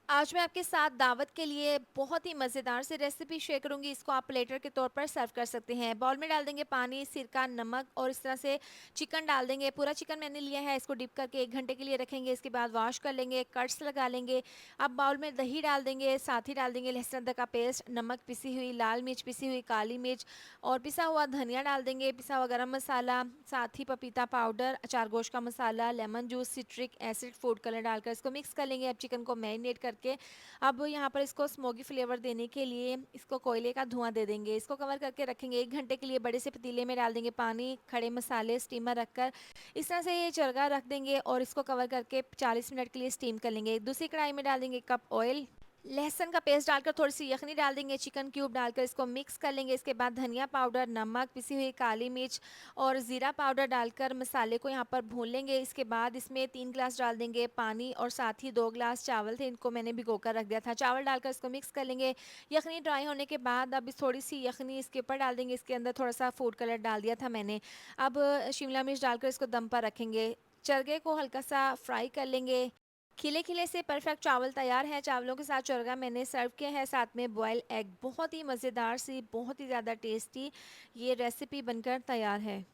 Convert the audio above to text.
आज मैं आपके साथ दावत के लिए बहुत ही मज़ेदार सी रेसिपी शेयर करूंगी। इसको आप प्लेटर के तौर पर सर्व कर सकते हैं। बाउल में डाल देंगे पानी, सिरका, नमक और इस तरह से चिकन डाल देंगे। पूरा चिकन मैंने लिया है, इसको डिप करके 1 घंटे के लिए रखेंगे। इसके बाद वॉश कर लेंगे, कट्स लगा लेंगे। अब बाउल में दही डाल देंगे, साथ ही डाल देंगे लहसुन अदरक का पेस्ट, नमक, पिसी हुई लाल मिर्च, पिसी हुई काली मिर्च और पिसा हुआ धनिया डाल देंगे, पिसा हुआ गरम मसाला, साथ ही पपीता पाउडर, अचार गोश्त का मसाला, lemon juice, citric acid, food colour डालकर इसको मिक्स कर लेंगे। अब चिकन को मैरिनेट करके अब यहाँ पर इसको स्मोकी फ्लेवर देने के लिए इसको कोयले का धुआं दे देंगे। इसको कवर करके रखेंगे 1 घंटे के लिए। बड़े से पतीले में डाल देंगे पानी, खड़े मसाले, स्टीमर रखकर इस तरह से ये चरगा रख देंगे और इसको कवर करके 40 मिनट के लिए स्टीम कर लेंगे। दूसरी कढ़ाई में डाल देंगे 1 कप ऑयल, लहसुन का पेस्ट डालकर थोड़ी सी यखनी डाल देंगे, चिकन क्यूब डालकर इसको मिक्स कर लेंगे। इसके बाद धनिया पाउडर, नमक, पिसी हुई काली मिर्च और ज़ीरा पाउडर डालकर मसाले को यहाँ पर भून लेंगे। इसके बाद इसमें 3 गिलास डाल देंगे पानी और साथ ही 2 गिलास चावल थे, इनको मैंने भिगोकर रख दिया था। चावल डालकर इसको मिक्स कर लेंगे। यखनी ड्राई होने के बाद अब इस थोड़ी सी यखनी इसके ऊपर डाल देंगे। इसके अंदर थोड़ा सा फूड कलर डाल दिया था मैंने। अब शिमला मिर्च डालकर इसको दम पर रखेंगे। चरगे को हल्का सा फ्राई कर लेंगे। खिले-खिले से परफेक्ट चावल तैयार है। चावलों के साथ चरगा मैंने सर्व किया है, साथ में बॉयल एग। बहुत ही मज़ेदार सी, बहुत ही ज़्यादा टेस्टी ये रेसिपी बनकर तैयार है।